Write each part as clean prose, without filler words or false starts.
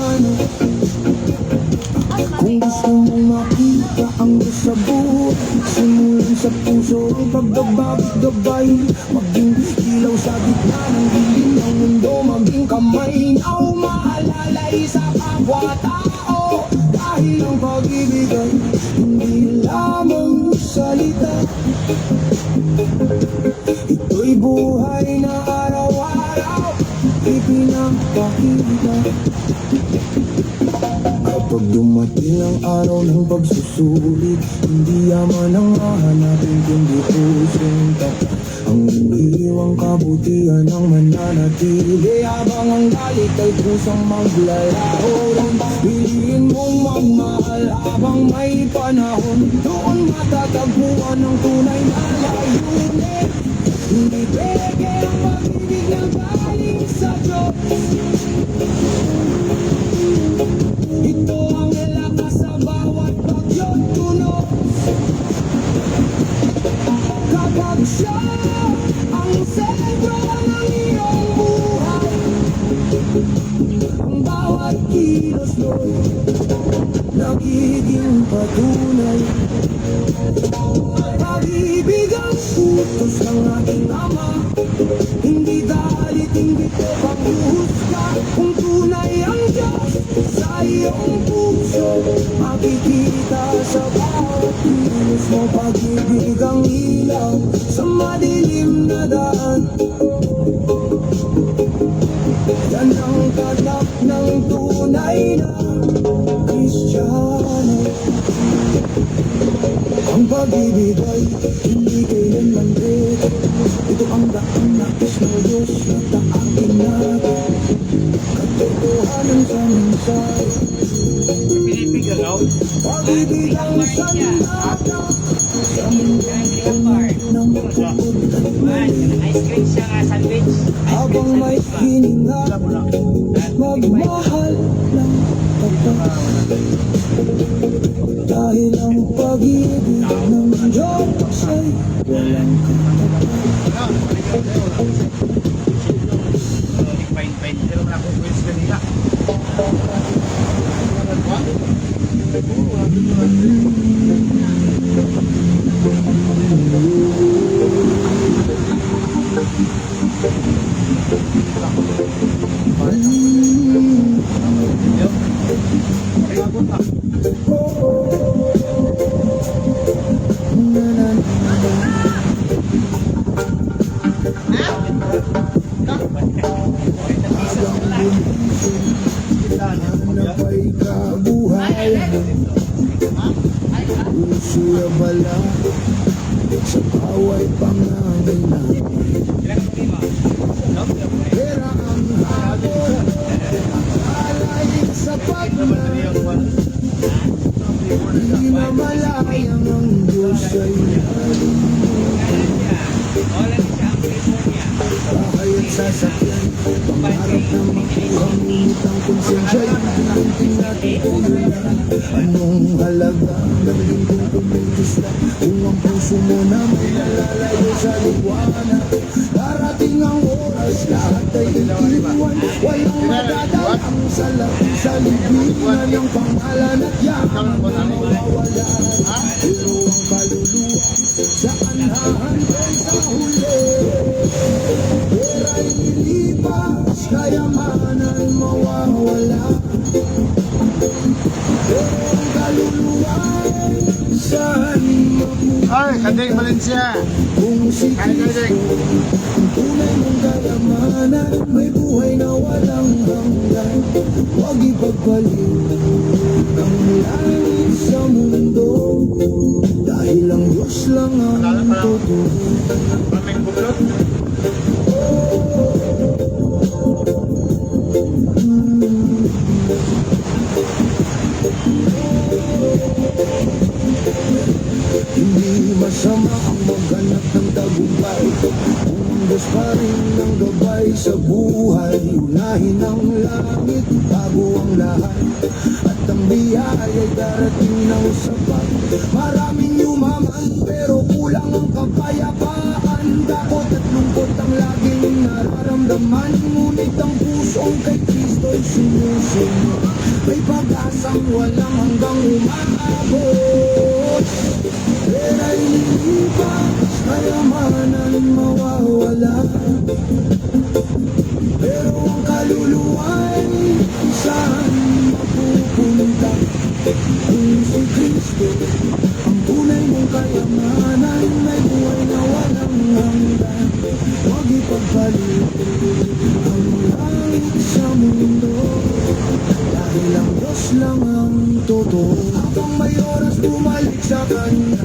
ano. Kung gusto mong makita ang buhay, simulan sa puso ang pagbabagay. Maging ilaw sa gitna ng dilim ng mundo, maging kamay na umaalalay sa kapwa-tao. Dahil ang pag-ibig ay hindi lamang salita, ito'y buhay na araw-araw ipinapakita. Kapag dumating ang araw ng pagsusulit, hindi yaman ang hahanapin kundi pusong tapat. Ang iniiwang kabutihan ang mananatili, habang ang galit ay kusang maglalaho ron. Piliin mong magmahal habang may panahon, doon matatagpuan ang tunay na layunin. Hindi peke ang pag-ibig na galing sa Diyos, ito ang lakas sa bawat bagyo't tunog. Kapag siya ang sentro ng iyong buhay, ang bawat kilos do'y nagiging patunay. Pag-ibig ang utos ng ating Ama, hindi galit, hindi ko panghuhusga. Kung tunay ang Diyos sa iyong puso, makikita sa bawat kilos mo. Pag-ibig ang ilaw sa madilim na daan, yan ang tatak ng tunay na Kristiyano. Ang pag-ibig ay hindi kailanman rito, ito ang daan na is ng Diyos na taakin natin. Katotohanan sa mensahe, pag-ibig ang sandata sa mundo ng bukod at mali. Habang may hininga, magmahal ng tapat, dahil ang pag-ibig ng Diyos ay walang katapat. Hanapay kabuhayan, puso'y abala sa bawat pangangailangan. Pera ang habol, alay sa pagmamahal, di mamalayang ang Diyos ay nalimutan. Bahay at sasakyan, pangarap na makuha, ngunit ang konsensya'y pinunting natin ululan. Anong halaga ng lingkong kumitis lang kung ang puso mo na may nalalayo sa liwanag? Darating ang oras, lahat ay itiwan, walang madadalang sa libingan. Ang pangalan at yaman na mawawala, pero ang kaluluwa saan hahantay sa huli? Pera'y lilipas, kayamanan mawawala, pero ang kaluluwa saan mapupunta? Ay, Kading Valencia. Kung si Cristo ang tunay mong kayamanan, may buhay na walang hanggan. Huwag ipagpalit ang langit sa mundo, dahil ang Diyos lang ang totoo. Maraming buklot. Hindi masama ang maghanap ng tagumpay, kung ang Diyos pa rin ang gabay sa buhay. Unahin ang langit bago ang lahat, at ang biyaya'y darating ng sapat. Maraming yumaman pero kulang ang kapayapaan, takot at lungkot ang laging nararamdaman, ngunit ang pusong kay Kristo'y sumusunod. May pag-asang walang hanggang umaabot. Pera'y lilipas, kayamanan mawawala. Pero ang kaluluwa'y saan mapupunta? Kung si Kristo ang tunay mong kayamanan, may buhay na walang hanggan. Huwag ipagpalit ang langit sa mundo, dahil ang Diyos lang ang totoo. Habang may oras bumalik sa Kanya,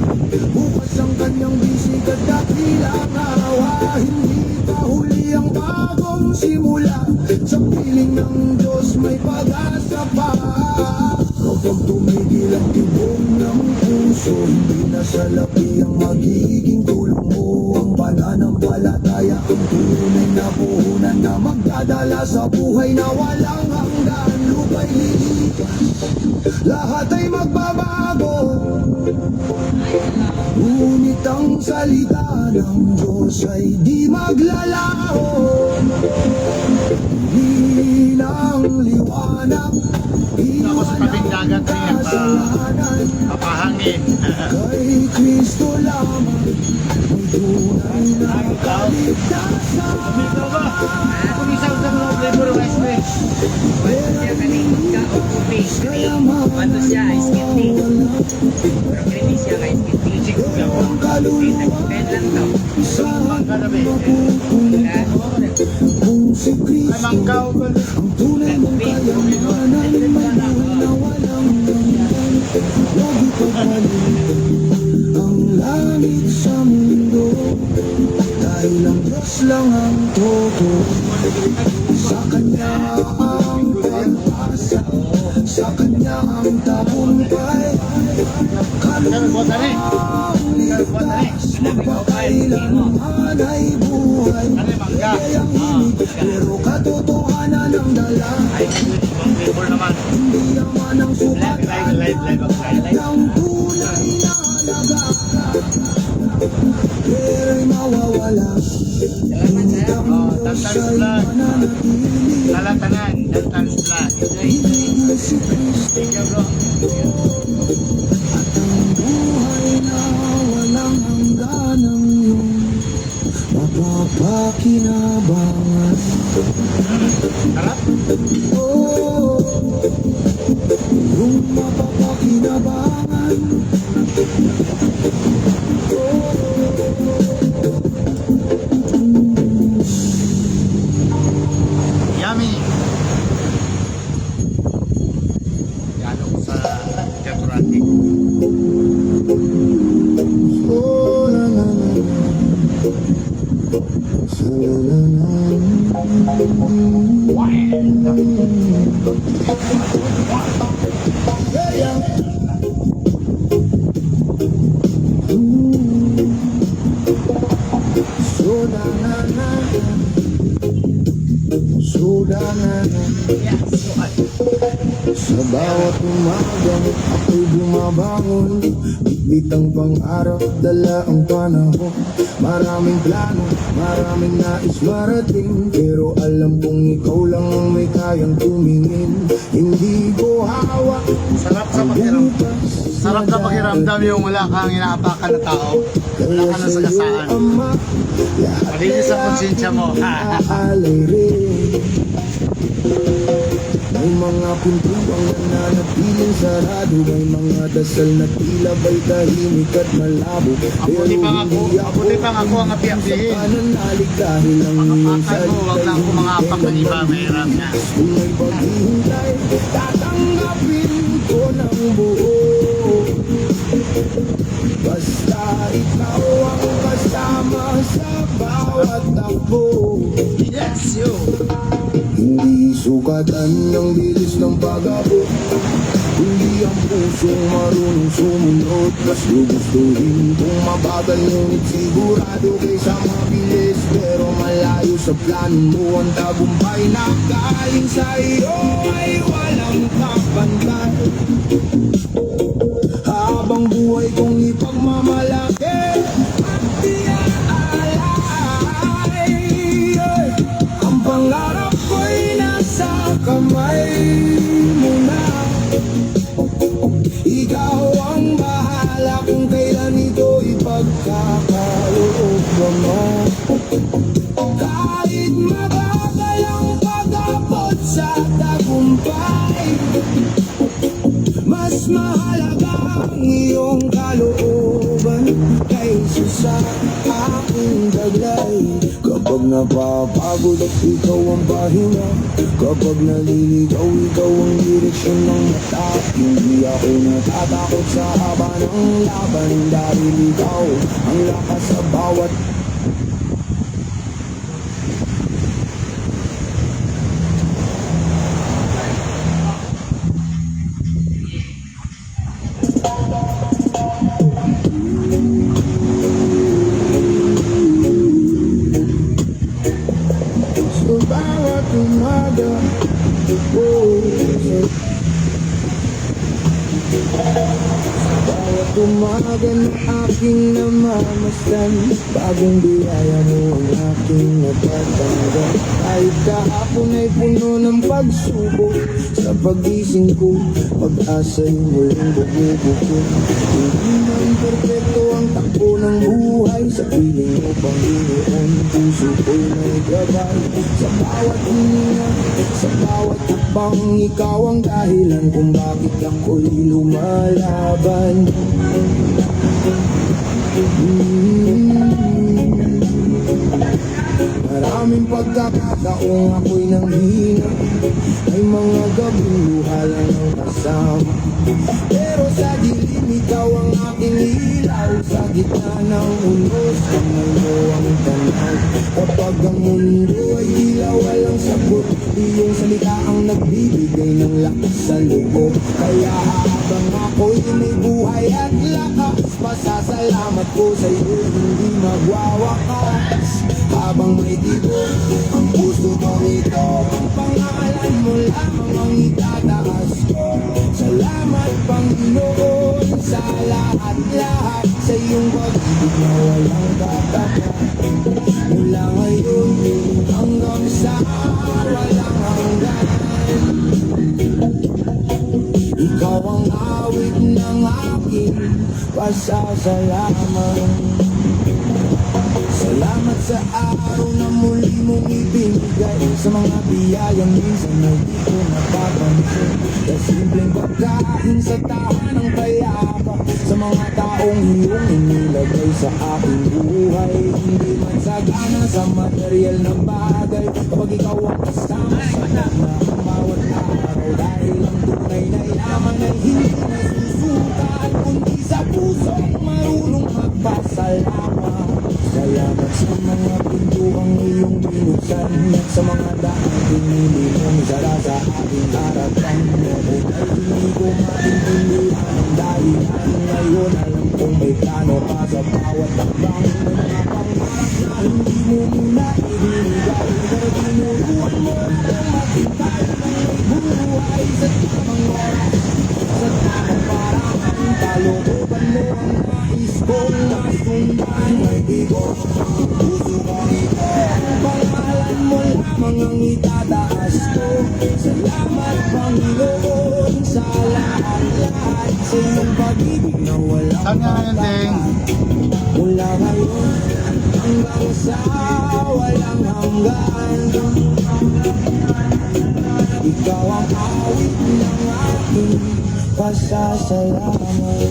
bukas ang Kanyang bisig at dakilang araw. Hindi pa huli ang bagong simula, sa piling ng Diyos may pag-asa pa. Kapag tumigil ang tibok ng puso, hindi na salapi ang magiging tulong mo. Ang pananampalataya, ang tunay na puhunan na magdadala sa buhay na walang hanggan. Lupa'y lilipas, lahat ay magbabago, ngunit ang salita ng Diyos ay di maglalaho. Bilang liwanag, Ako sa tabing dagat niya pa kasalanan, papahangin. kay Kristo lamang may tunay na kaligtasan. Kung isang sa mga flavor of ice cream. Cuando siya kaning ka o kopi, cuando siya ice candy. Pero creamy siya ka ice candy. Ang kaluluwa Pen lang daw. saan Kagabi. mapupunta? Kung si Ay, Kristo mangkaw ko. ang tunay mong kayamanan, may buhay na walang hanggan. Huwag ipagpalit ang langit sa mundo, dahil ang Diyos lang ang totoo. Sa Kanya ang pag-asa, sa Kanya ang tagumpay. Kaluluwang ligtas, magpakailanman ay buhay. Kayang hinig, pero katotohanan ang dala. Flavor naman. Hindi yaman ang sukatan ng tunay na halaga. Pera'y mawawala, ngunit ang Diyos ay mananatili. Lalatanan. Daltans Vlog. Ibig si Kristo Thank you, bro. at ang buhay na walang hanggan ang iyong mapapakinabangan. Harap. Oh, yung mapapakinabangan. Yummy. Yalong sa Jaburati. Oh, na na na na, na na na. Sudangan sa bawat umaga ako'y bumabangon, bitbit ang pangarap, dala ang panahon. Maraming plano, maraming nais marating, pero alam kong ikaw lang ang may kayang tumingin. Hindi ko hawak Sarap sa ang pakiramdam. bukas. Sarap na pakiramdam yung wala kang inaapakan na tao. Wala ka na sagasaan. Malinis ang konsensya mo. Aalay rin. May mga pintuang nananatiling sarado, may mga dasal na tila ba'y tahimik at malabo. Mabuti pang ako ang api-apihin. Pananalig dahil ang iyong Apakan mo, wag lang akong mga apak ng iba, mahirap na. kung may paghihintay, tatanggapin ko ng buo. Basta ikaw ang kasama sa bawat takbo. Yes, yo. Hindi sukatan ng bilis ng pag-abot, hindi ang pusong marunong sumunod. Mas gugustuhin kung mabagal, ngunit sigurado kaysa mabilis. Pero malayo sa plano mo ang tagumpay na galing sa iyo ay walang kapantay. Habang buhay kong ipagmamalaki at iaalay, ang pangarap ko'y nasa kamay mo na. iyong kalooban kaysa sa aking taglay. Kapag napapagod at ikaw ang pahinga, kapag naliligaw, ikaw ang direksyon ng mata. Hindi ako natatakot sa haba ng laban, dahil ikaw ang lakas sa bawat sa bawat umaga. Oh, bawat umaga na aking namamasdan, bagong biyaya mo ang aking natatanggap. Kahit kahapon ay puno ng pagsubok, sa pagising ko, pag-asa'y muling bumubuko. Hindi man perfecto ang takbo ng buhay, sa piling mo Panginoon, puso ko'y may gabay. Sa bawat hininga, sa bawat hakbang, ikaw ang dahilan kung bakit ako'y lumalaban. Maraming pagkakataong ako'y nanghina, ay mga gabing luha lang ang kasama. Pero sa dilim, ikaw ang aking ilaw, sa gitna ng unos, kamay mo ang tanaw. Kapag ang mundo ay tila walang sagot, iyong salita ang nagbibigay ng lakas sa loob. Kaya habang ako'y may buhay at lakas, pasasalamat ko sa iyo hindi magwawakas. Habang may tibok ang puso ko ito, ang pangalan mo lamang ang itataas ko. Salamat Panginoon sa lahat-lahat, sa iyong pag-ibig na walang katapat. Mula ngayon hanggang sa walang hanggan, ikaw ang awit ng aking pasasalamat. Salamat sa araw na muli mong ibinigay, sa mga biyayang minsan na di ko napapansin, sa simpleng pagkain sa tahanang payapa, sa mga taong iyong inilagay sa aking buhay. Hindi man sagana sa material na bagay, kapag ikaw ang kasama sa lahat na ang bawat araw, dahil ang tunay na yaman ay hindi nasusukat, kundi sa pusong marunong magpasalamat. Salamat sa mga pintuang iyong binuksan, at sa mga daan pinili mong isara sa aking harapan. Ngunit ay hindi ko maintindihan ang dahilan. Ngayon alam kong may plano pa sa bawat takbang, may mga pangarap na hindi mo muna ibinigay. Pero tinuruan mo akong maghintay ng may buhay sa tamang oras, sa tamang paraan. Kalooban mo ang nais kong masundan. May bigo ang puso ko ito, ang pangalan mo lamang ang itataas ko. Salamat Panginoon sa lahat-lahat, sa iyong pag-ibig na walang Saan nga ngayon, Ding? mula ngayon hanggang sa walang hanggan. Ikaw ang awit ng aking pasasalamat.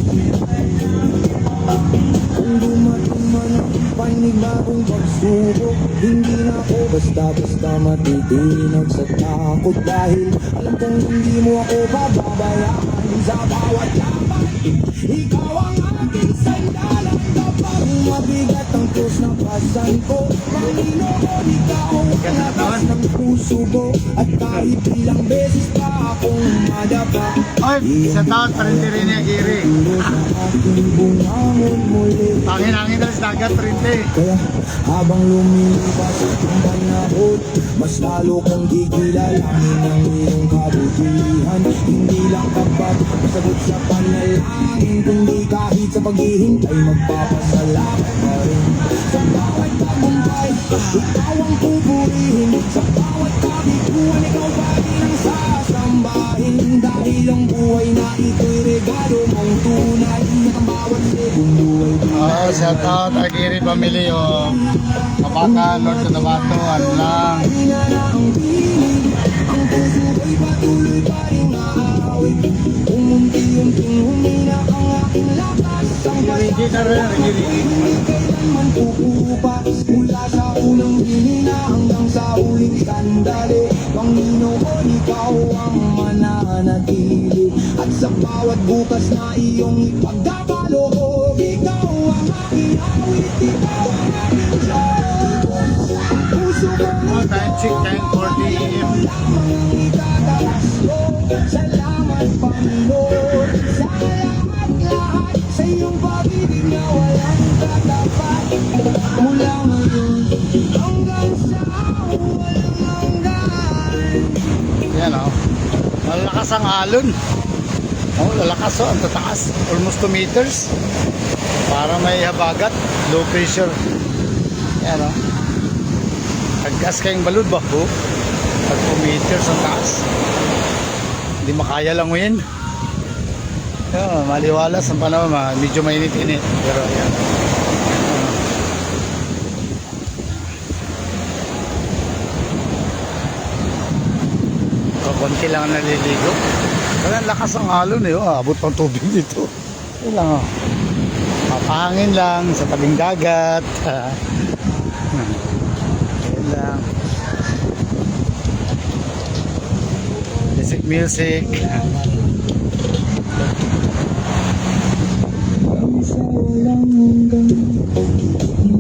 Kung dumating man ang panibagong pagsubok, hindi na ako basta-basta matitinag sa takot, dahil alam kong hindi mo ako pababayaan sa bawat laban. Ikaw ang aking sandalan kapag mabigat ang krus na pasan ko. Panginoon, ikaw ang lakas ng puso ko, at kahit ilang beses pa akong madapa, Oy, sa taon pa rin rin niya, Giri. sa aking bungangon muli. Pangin-angin na sa dagat rin eh. Kaya habang lumilipas ang panahon, mas lalo kong kikilalanin ang iyong kabutihan. Hindi lang kapag masagot sa panalangin, kundi kahit sa paghihintay magpapasalamat pa rin. Sa bawat tagumpay, ikaw ang pupurihin. Sa bawat kabiguan, ikaw pa rin ang sasambahin. Dahil ang buhay na ito'y regalo mong tunay, at ang bawat segundo ay Oh, shout out Agiri family o Kapakan, North Cotabato, ano lang. ang piling, ang puso ay patuloy pa rin aawit. Unti-unting humina ang aking Nakikita rin, nagiging. kailanman kukupa mula sa unang hinina hanggang sa huling sandali. Panginoon, ikaw ang mananatili at sa bawat bukas na iyong ipagdadaloob, ikaw ang aking awit, ikaw ang aking Diyos. Puso ko Mga time check, 10:40 AM. lamang itataas ko. Salamat Panginoon sa lahat-lahat, sa iyong pag-ibig na walang katapat. Mula ngayon hanggang sa walang hanggan. Yan o. Malakas ang alon. Oh, lalakas o. Ang tataas. Almost 2 meters. Para may habagat. Low pressure. Yan o. Tagkas kayong balod ba po? Pag 2 meters ang taas. Hindi makaya lang yun. Maliwalas ang panahon. Medyo mainit-init. Pero yan. Konti lang ang naliligo. Kaya ang lakas ang alon eh. Oh, abot pang tubig dito. Yan lang oh. Mapahangin lang sa tabing dagat. Yan lang. Basic music.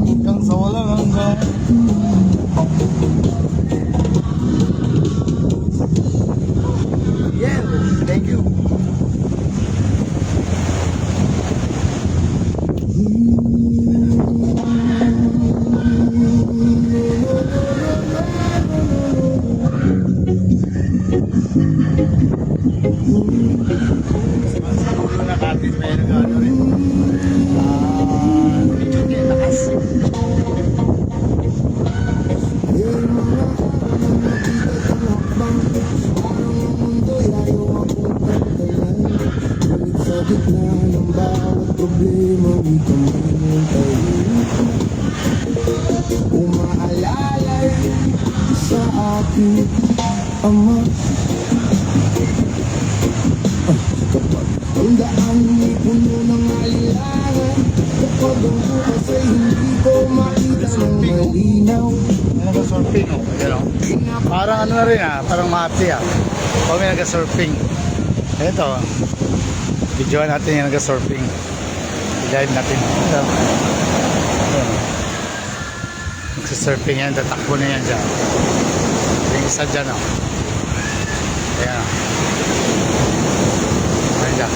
Hanggang sa walang hanggan. Yeah, thank you. Siguro na kapit may nag-ano rin. Medyo lakas. Sa gitna ng bawat problema, ikaw ang tahimik. Umaalala sa akin, Ama. Kapag ang daan ay puno ng alilangan, kapag ang bukas ay hindi ko makita ng malinaw. Nag-surfing oh. Ayan oh. Parang ano na rin parang mati Pag may nag-surfing. Ito. Videoan natin yung nag-surfing. I-live natin. Ito. Nag-surfing yan. Tatakbo na yan dyan. Yung isa dyan oh. Ayan oh. Ayan dyan.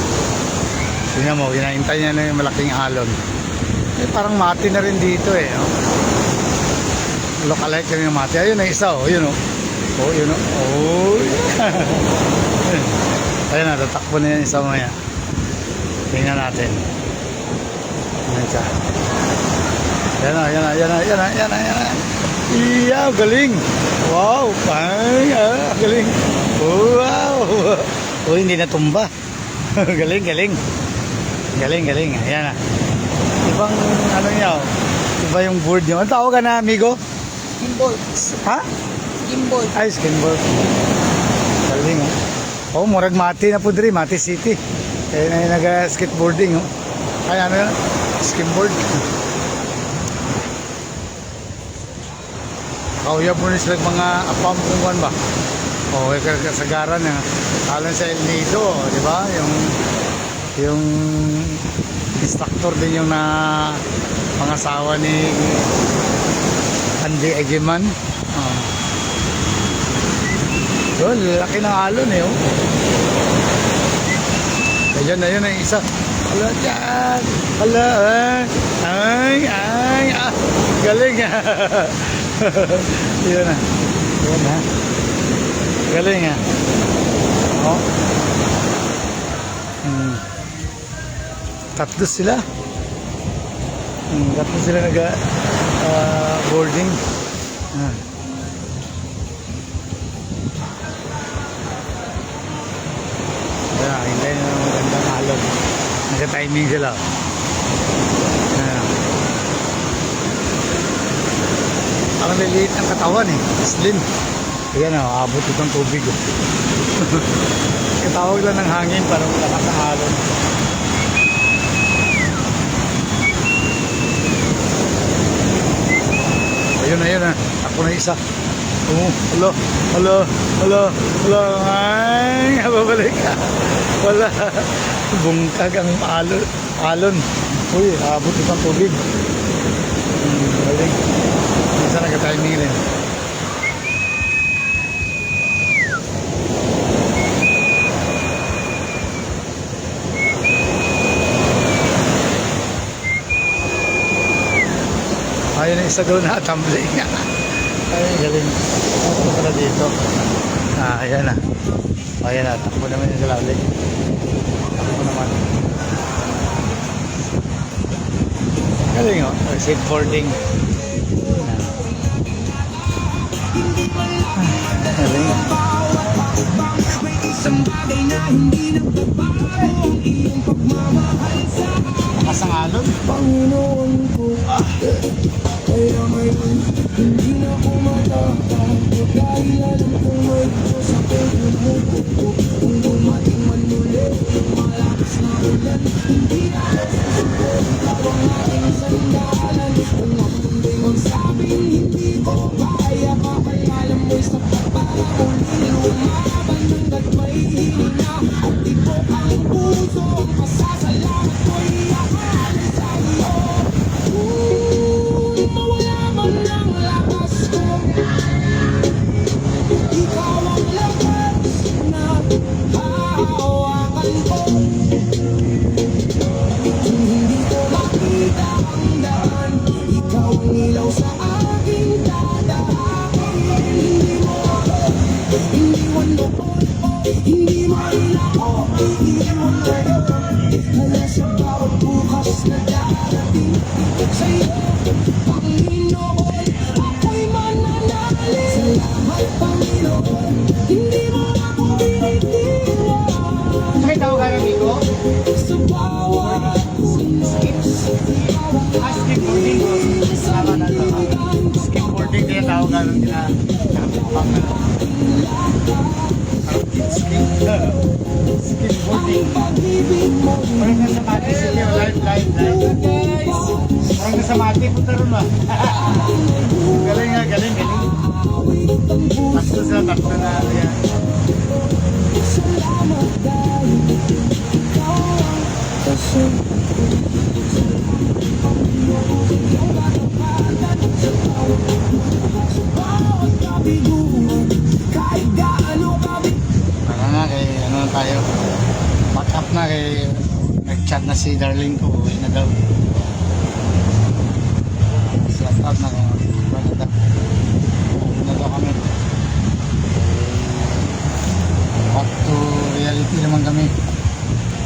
Tingnan mo. Hinahintay niya na yung malaking alon. Parang mati na rin dito eh. Oh. Lookalike lang yung mati. Ayun na isa oh. Yun oh. Oh yun oh. Oh. Ayun na. Tatakbo na yan isa mo yan. Tingnan natin. Ayan siya. Yan na, yan na, yan na, yan na, yan na, yan na. Iya, galing. Wow, ay, galing. Wow. Oh, hindi natumba. Galing, galing. Galing, galing. Ayan na. Ibang ano niya, oh. Iba yung board niyo. Ano tawag ka na, amigo? Gimbal. Ha? Gimbal. Ay, skinboard. Galing, oh. Oh, murag Mati na po diri, Mati City. Eh, nag-skateboarding, oh. Ay, ano yun? Skimboard. Kauya po rin sila mga apam kung kan ba. O, kasagaran na. Alam sa El Nido, di ba? Yung instructor din yung na mga asawa ni Andy Egeman. Yun, laki ng alon eh, oh. Ayan na yun ang isa. Hala dyan. Hala. Ay. Galing. Yun na. Yun na. Galing ha. Oh. Tatlo sila. Tatlo sila boarding. Hintay na magandang alon. Naka-timing sila. Ang liliit ng katawan eh. Slim. Ayan o, abot itong tubig. Katawag lang ng hangin para malakas ang alon. Ayun na. Ako na isa. Oh, alo. Ay, babalik ka. Wala. Bungkag ang alon. Uy, abot itong tubig. Balik. Minsan nag-timing rin. Ayun na isa doon na tumbling. Ay, galing. Ako pala dito. Ayan na. Ayan na. Takbo naman yung galali. Takbo naman. Galing o. Oh. Skateboarding. Galing. Nakasangalon. Panginoon ko, kaya ngayon hindi na ako matatakot dahil alam kong may Diyos ako tumutuko. Kung dumating man ulit yung malakas na ulan, hindi na susuko. Ikaw ang aking sandalan. Kung ang mundi magsabing hindi ko kaya, kakayalan mo'y sapat para uli lumaban hanggat may hininga. At tibok ang puso, ang pasasalamat ko'y iyakan sa iyo. Kung mawala man ang lakas ko, ikaw ang lakas na hahawakan ko. Kung hindi ko makita ang daan, ikaw ang ilaw sa aking dadaanin. Hindi mo ako iniwan noon, hindi mailako, iiwan ngayon. Hala sa bawat bukas na darating sa'yo, Panginoon, ako'y mananalig. Salamat, Panginoon, hindi mo ako binitiwan. May tao ka ng Nico? Sa bawat puno, Skateboarding. Tama na ito. Skateboarding din ang tawag gano'n nila. Nakapapang na. Skateboarding. pag-ibig mo, Parang nasa mati sila. Live. Parang nasa mati. Punta rin ba? Galing. awit ang puso. Takto na. Yan. Salamat dahil ikaw ang kasing sa bawat kabiguan, kahit gaano kabig. Para na kay ano na tayo. Back up na kay nag-chat na si darling ko. Uwi na daw. Slap out na kay ano daw. Uwi na daw kami. Back to reality naman kami.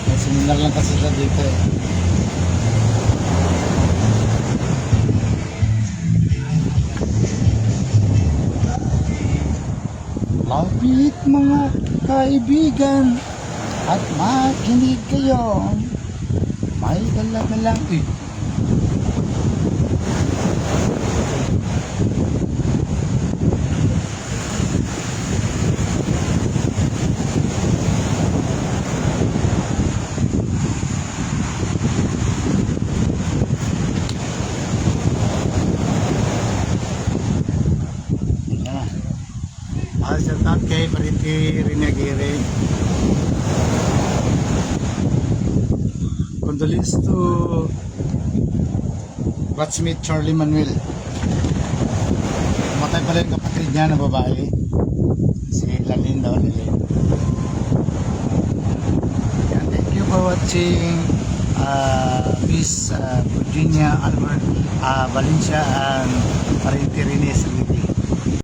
May seminar lang kasi siya dito eh. Lapit mga kaibigan at makinig kayo. May dala-dalang shout out kay Pariti Rinagiri. Condolence to batchmate Charlie Manuel. Matay pala yung kapatid niya na babae. Si Lalin daw. And thank you for watching Miss Virginia Albert Valencia and Pariti Rinagiri.